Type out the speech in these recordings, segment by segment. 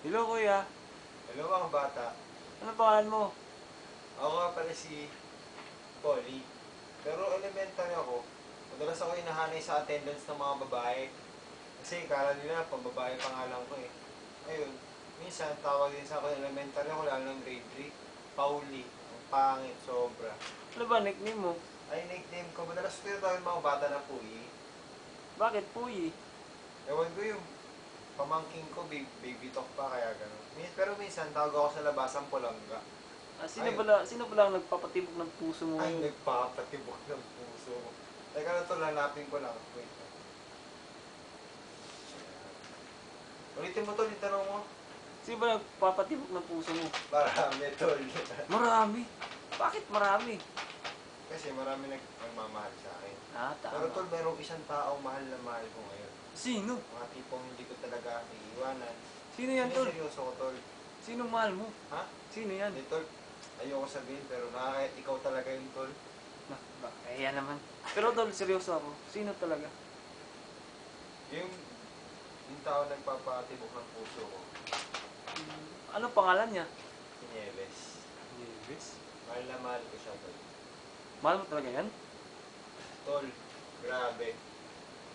Hello kuya, Hello mga bata. ano pangalan mo? Ako nga pala si Polly. Pero elementary ako. Madalas ako hinahanay sa attendance ng mga babae. Kasi kala nila pambabae pangalan ko eh. Ayun, minsan tawag din sa akin elementary ako lalo ng grade 3. Pauli. Ang pangit, sobra. Ano ba nickname mo? Ay, nickname ko. Madalas ko yung tawag mga bata na Puyi. Bakit Puyi? Ewan ko yung pamangking ko, baby talk pa kaya gano'n. Pero minsan tawag ako sa labasan Polangga. Ayun. Sino pala ang nagpapatibok ng puso mo Ay, ngayon? nagpapatibok ng puso. Teka na to, lalapin ko lang. Wait lang. Ulitin mo to, yung tanong mo. Sino ba nagpapatibok ng puso mo? Marami, tol. Marami. Bakit marami? Kasi marami nagmamahal sa akin. Ah, Pero tama. tol, merong isang taong mahal na mahal ko ngayon. Sino? Mga tipong hindi ko talaga iiwanan. Sino yan, tol? Seryoso ko, tol. Sino mahal mo? Ha? Sino yan? Hindi, tol. Ayoko sabihin, pero ikaw talaga yung tol. Yan naman. Pero tol, seryoso ako. Sino talaga? Yung tao nagpapatibok ng puso ko. Ano pangalan niya? Si Nieves. Nieves. Mahal na mahal ko siya, tol. Mahal mo talaga yan? Tol, grabe.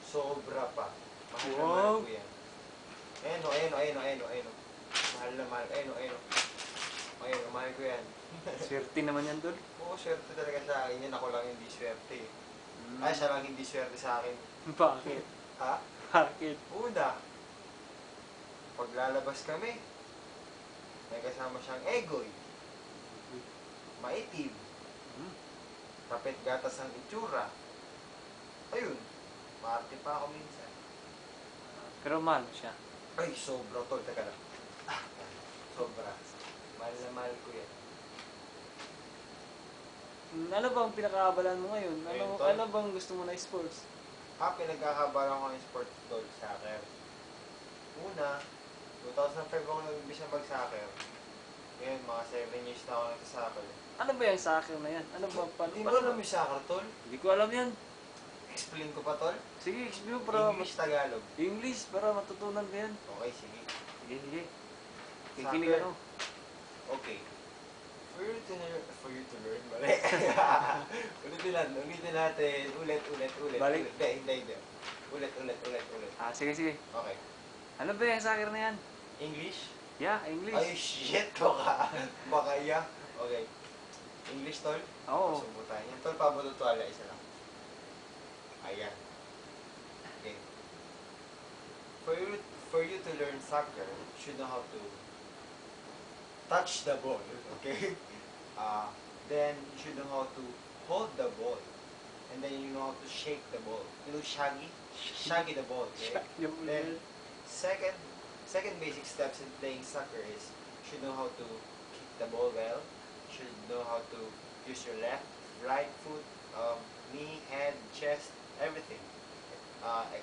Sobra pa. Mahal na Wow. mahal ko yan. Ayun o. Mahal na mahal. Ayun o, mahal ko yan. Swerte naman yan, tol. Oo, swerte talaga sa akin yan. Ako lang hindi swerte. Ay, siya lang hindi swerte sa akin. Bakit? Ha? Bakit? Una, paglalabas kami, may kasama siyang egoy, maitim, Hmm. tapet gatas ang itsura. Ayun, maarte pa ako minsan. Pero mahal mo siya. Ay, sobra tol. Teka lang. Sobra. Mahal na mahal ko yan. Ano bang pinakaabalan mo ngayon? Ayun, tol. Ano bang gusto mo na sports? Pinagkakabalan ko ng sports tol, soccer. Una, 2005 ako nag-umpisa mag-soccer. Ngayon, mga 7 years na ako nag-soccer. Ano ba yung soccer na yan? Ano ba? Hindi mo alam yung soccer, tol? Hindi ko alam yan. Explain ko pa, tol? Sige, explain mo para English, Tagalog. English para matutunan ko yan. Okay, sige. Sige. Kikinig Soccer. ako. Okay. For you to learn, mali. Ulitin natin. Ulit. Balik. Hindi. Ulit. Sige. Okay. Ano ba yung soccer na yan? English? Yeah, English. Ay, shit, baka iya. Okay. English, tol? Oo. Pasubutan yan. Tol, pabututuala, isa lang. Ayan. Okay. For you to learn soccer, you should know how to touch the ball, okay? Then you should know how to hold the ball. And then you know how to shake the ball. You know, shaggy the ball, okay? Then, second basic steps in playing soccer is you should know how to kick the ball well. You should know how to use your left, right foot, knee, head, chest, everything,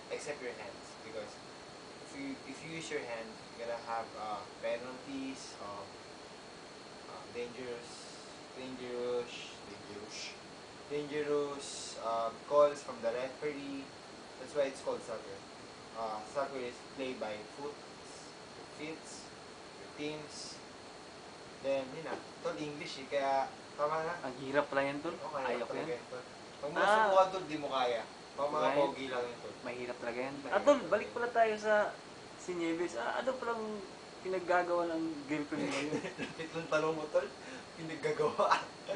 except your hands. Because if you use your hands, you're gonna have penalties, dangerous calls from the referee. That's why it's called soccer. Soccer is played by feet, teams. Then, yun na. Tol, English eh, kaya tama na. Ang hirap pala yan, tol. Okay, Ayaw ko talaga yan. yan, tol. Pag mo nasubukan, tol, di mo kaya. Pag mga Right. pogi lang yun, tol. Mahirap talaga yan. Tol, balik pala tayo sa si Nieves. Ano palang pinaggagawa ng girlfriend mo ngayon? Pitong tanong mo, tol. Pinaggagawa.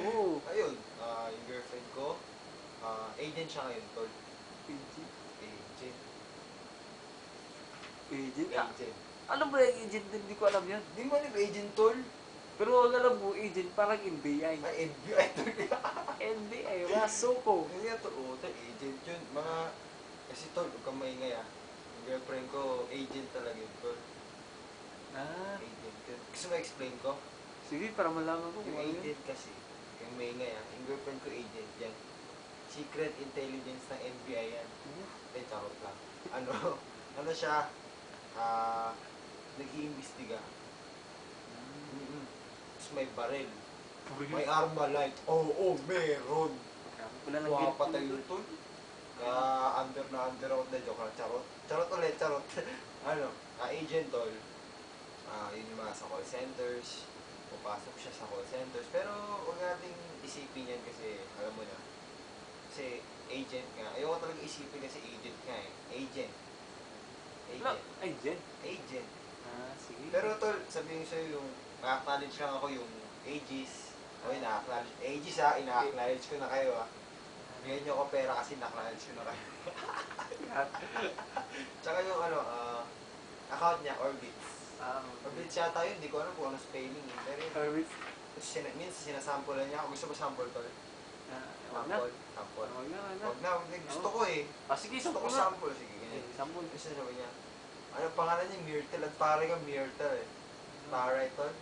Oo. Ayun, yung girlfriend ko, agent siya ngayon, tol. Agent. Agent. Agent? Agent. Ano ba yung agent? Hindi ko alam yan. Di mo alam agent, tol? Pero ang alam mo, agent, parang NBI. Ay, FBI, tol. NBI, Rasoko. Kasi nga, tol, tol, agent yun. Kasi, tol, huwag kang maingay, Yung girlfriend ko, agent talaga yun, tol. Ah, Agent yun. Gusto mo explain ko? sige, para malaman ko kung Yung ano yun. agent kasi, yung maingay, Yung girlfriend ko, agent yan. Secret intelligence ng NBI yan. Charot lang. Ano siya, nag-iimbestiga. Tapos may baril. May Armalite. Oo, meron. Wala nang Wapatay yun, tol. Kaya under ako na joke lang. Charot ulit. Agent, tol. Yun nga sa call centers, pupasok siya sa call centers, pero huwag nating isipin yan kasi, alam mo na, kasi agent nga, ayoko talaga isipin kasi agent nga eh, agent. No, ay, Jen. Agent. Ah, sige. Pero tol, sabihin ko sa'yo yung, na-acknowledge lang ako yung ages, okay, na-acknowledge, ages ha, ina-acknowledge ko na kayo ha. Bigyan niyo ako pera kasi na-acknowledge ko na kayo. Tsaka yung ano, account niya, Orbitz. Orbitz yata yun, hindi ko alam kung ano spelling eh. Pero yun, Orbitz. minsan sinasample niya ako. Gusto mo sample tol? Wag na. Sample. Sample. Wag na, wag na. Wag na, gusto ko eh. Sige, Gusto ko sample na. sample. Sige, ganyan. Sample. Gusto sabi niya, ano pangalan niya? Myrtle. At pare ka Myrtle eh. Pare tol.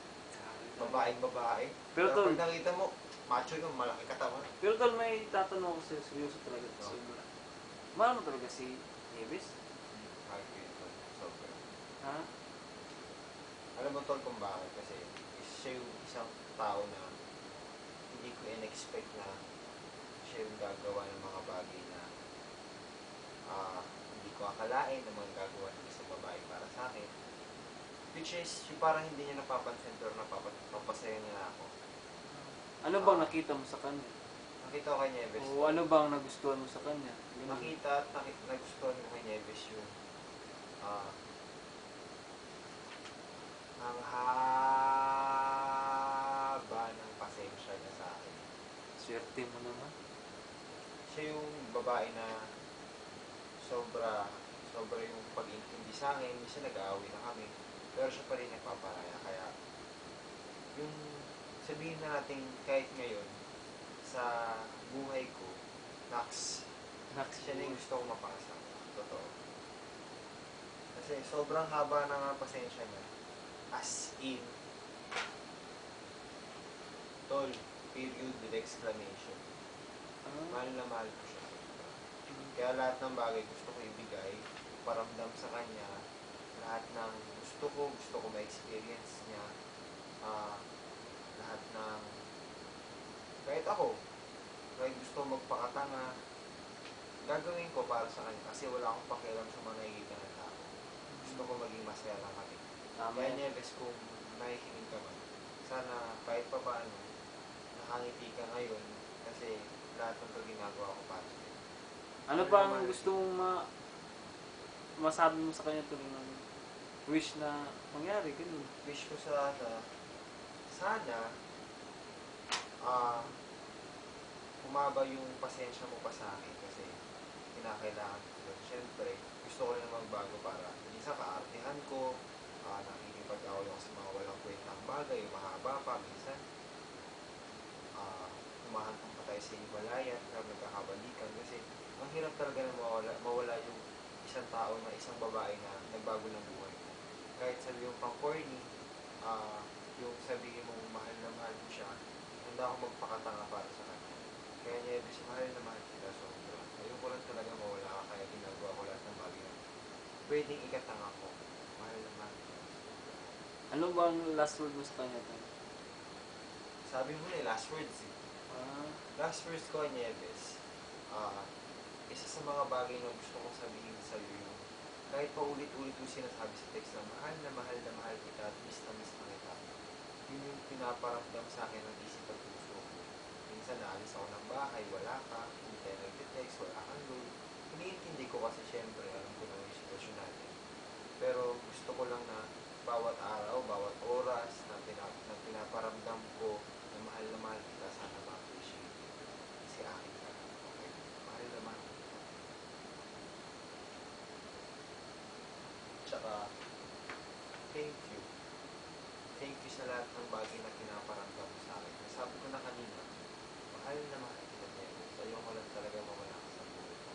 Babaeng babae. Pero tol, pag nakita mo, macho yung malaki katawan. pero tol, may tatanong ako sa'yo, seryoso talaga. Sobra. Mahal mo talaga si Nieves? Mahal ko yun tol. Sobra. Ha? Alam mo tol kung bakit? Kasi siya yung isang tao na hindi ko in-expect na siya yung gagawa ng mga bagay na hindi ko akalain na mga gagawa ng isang babae para sa akin. Which is, yung parang hindi niya napapansin pero napapasaya niya ako. Ano bang nakita mo sa kanya? Nakita ko kay Nieves. O ano bang nagustuhan mo sa kanya? Ganun. Nakita at nagustuhan ko kay Nieves yung ang haba ng pasensya niya sa akin. Swerte mo naman. Siya yung babae na sobra yung pag-intindi sa akin. Minsan nag-aaway na kami. Pero siya pa rin nagpaparaya. Kaya, yung sabihin na natin kahit ngayon, sa buhay ko, siya na yung gusto ko mapakasama. Totoo. Kasi sobrang haba na nga pasensya niya. As in, tol, period with exclamation. Mahal na mahal ko siya. Kaya lahat ng bagay gusto ko ibigay, paramdam sa kanya, lahat ng gusto ko ma-experience niya, lahat ng, kahit ako, kahit gusto ko magpakatanga, gagawin ko para sa kanya kasi wala akong pakialam sa mga nakikita ng tao. Gusto ko maging masaya lang kami. Kaya Nieves, kung nakikinig ka man, sana kahit pa paano, nakangiti ka ngayon kasi lahat ng ito ginagawa ko para sa iyo. Ano ba ang gusto mong masabi mo sa kanya tuloy ng wish na mangyari? Ganun. Wish ko sana humaba yung pasensya mo pa sa akin kasi kinakailangan ko. Siyempre, gusto ko rin magbago para minsan kaartihan ko, nakikipag-away ako sa mga walang kwentang bagay, mahaba pa, minsan humahantong pa tayo sa Himalaya, kaya nagkakabalikan kasi ang hirap talaga na mawala yung isang tao na isang babae na nagbago ng buhay mo. Kahit sabi yung pang corny, yung sabihin mong mahal na mahal mo siya, handa akong magpakatanga para sa kanya. Kaya Nieves, mahal na mahal kita sobra. Ayun ko lang talaga mawala ka, kaya ginagawa ko lahat ng bagay na pwedeng ikatanga ko. Mahal na mahal kita. Ano ba ang last word mo sa kanya tayo? Sabi mo na last words eh. Last words ko kay Nieves, isa sa mga bagay na gusto kong sabihin sa iyo yung kahit pa ulit-ulit yung sinasabi sa text na mahal na mahal kita at miss na kita. Yun yung pinaparamdam sa akin ng isip at puso ko. Minsan naalis ako ng bahay, wala ka, hindi tayo nag-text, wala kang load. Iniintindi ko kasi syempre, alam ko na yung sitwasyon natin. Pero gusto ko lang na bawat araw, bawat oras na pinaparamdam ko na mahal kita, sana ma-appreciate it. Kasi akin ka. Okay? Mahal na mahal kita. Tsaka, thank you. Thank you sa lahat ng bagay na pinaparamdam mo sa akin. Sabi ko na kanina, mahal na mahal kita niya. Sa'yo ko lang talaga mawala ka sa buhay ko.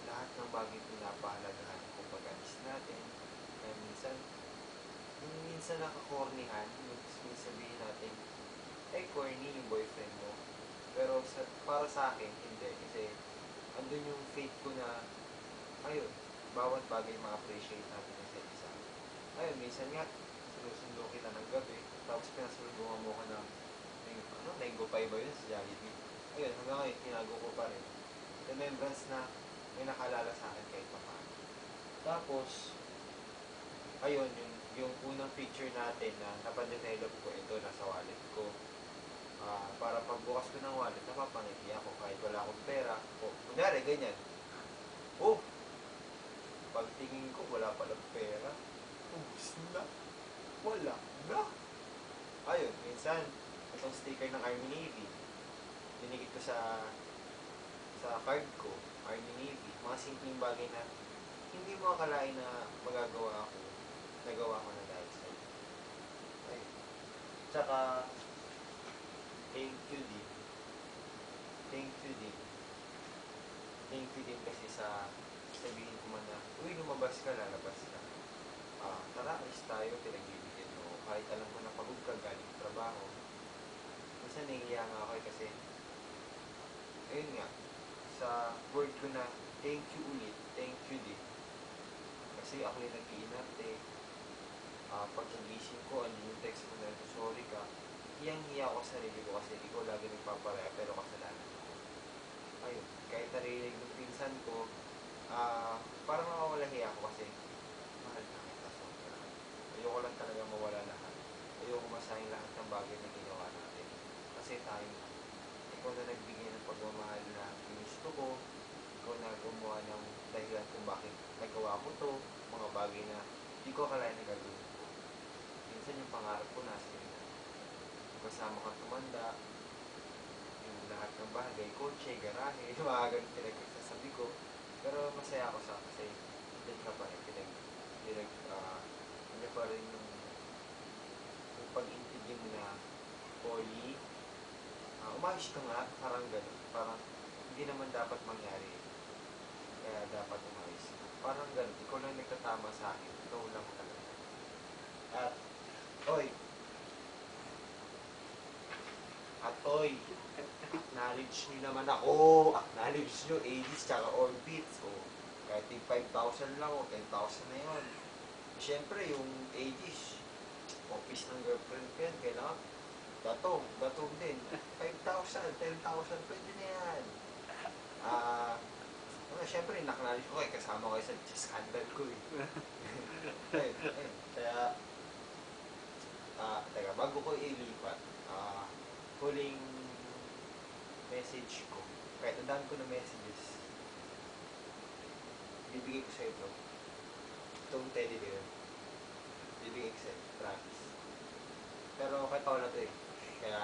Lahat ng bagay pinapahalagahan ko pag-alis natin. Kaya minsan nakakornihan, yung sabihin natin, corny yung boyfriend mo. Pero para sa akin, hindi. Kasi andun yung faith ko na, ayun, bawat bagay ma-appreciate natin sa isa't isa. Ayun, minsan nga, sinusundo kita ng gabi, tapos pinasulungan mo ka ng, mango pie ba yun sa Jollibee? Ayun, hanggang ngayon, tinago ko pa rin. Remembrance na may nakalala sa akin kahit pa paano. Tapos, ayun, yung yung unang picture natin na napadevelop ko, ito nasa wallet ko. Para pagbukas ko ng wallet, napapangiti ako kahit wala akong pera. O, kunyari, ganyan. Oh! Pagtingin ko, wala palang pera. Na. Wala na. Ayun, minsan, itong sticker ng Army Navy, dinikit ko sa card ko, Army Navy. Mga simpleng bagay na hindi mo akalain na magagawa ako, nagawa ko na dahil sa'yo. Ayun. Tsaka, thank you din. Thank you din. Thank you din kasi sa sabihin ko man na, uy, lumabas ka, lalabas ka. Tara, alis tayo, pinagbibigyan mo. Kahit alam ko na pagod ka, galing trabaho. Minsan nahihiya nga ako kasi, ayun nga, sa word ko na, thank you ulit, thank you din. Kasi ako yung nag-iinarte. Pag nagising ko, andun yung text mo na, sorry ka. Hiyang-hiya ako sa sarili ko kasi ikaw lagi nagpaparaya, pero kasalanan ko. Ayun, kahit narinig ng pinsan ko, parang nakawala hiya ako kasi mahal na kita sobra. Ayoko lang talaga mawala lahat. Ayoko masayang lahat ng bagay na ginawa natin. Kasi tayo, ikaw na nagbigay ng pagmamahal na ginusto ko, ikaw na gumawa ng dahilan kung bakit nagawa mo to, mga bagay na hindi ko akalain na gagawin ko. Minsan yung pangarap ko nasa iyo na. Kasama ka tumanda, yung lahat ng bagay, kotse, garahe, yung mga ganun pinagsasabi ko. Pero masaya ako sa kasi hindi ka pa rin hindi pa rin yung pag-intindi mo na Polly, umayos ka nga, parang gano'n. Parang hindi naman dapat mangyari. Kaya dapat umayos ka. Parang gano'n. Ikaw lang nagtatama sa akin. Ikaw lang talaga. At, oy, acknowledge nyo naman ako. Acknowledge nyo, 80s tsaka orbits. O, kahit yung 5,000 lang o 10,000 na yun. Siyempre, yung 80s, office ng girlfriend ko yan, kailangan datong din. 5,000, 10,000, pwede na yan. Siyempre, naknalish ko kayo, kasama kayo sa scandal ko eh. ayun. Kaya, teka, bago ko ilipat, huling message ko, kahit ang dami ko na messages, bibigay ko sa ito. Itong teddy bear, bibigay ko sa ito, promise. Pero kahit ako na ito eh. Kaya,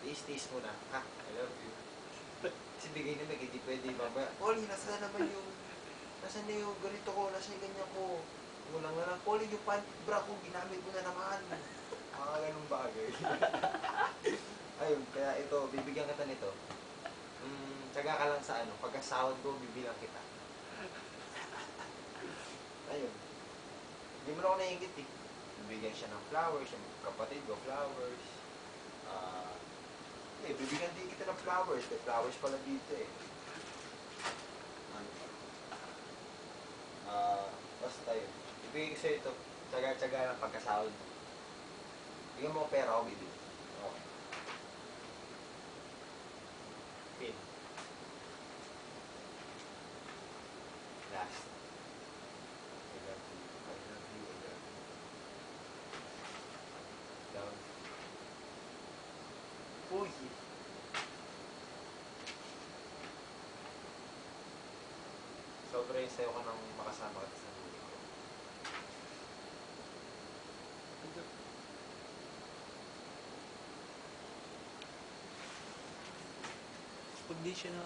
taste muna. Ha? I love you. Kasi bigay na hindi pwede mamaya. Polly, nasaan naman yung, nasaan na yung ganito ko, nasaan yung ganyan ko. Mulang na lang, Polly, yung panty bra ko, ginamit mo na naman. Mga ganung bagay. Ayun, kaya ito, bibigyan kita nito. Tsaga ka lang sa pagkasahod ko, bibilang kita. Ayun. Hindi mo na ako naiingit eh. Bibigyan siya ng flowers, yung kapatid ko, flowers. Bibigyan din kita ng flowers. May flowers pala dito eh. Basta yun. Ibigay ko sa'yo ito. Tsaga-tsaga ng pagkasahod. Bigyan mo ko pera ako, bibili. Okay. Pin. Last. I love you. I love you. I love you. Down. Uy! Sobra yung sayo ko nang makasama ka sa buhay ko. Pag di siya na,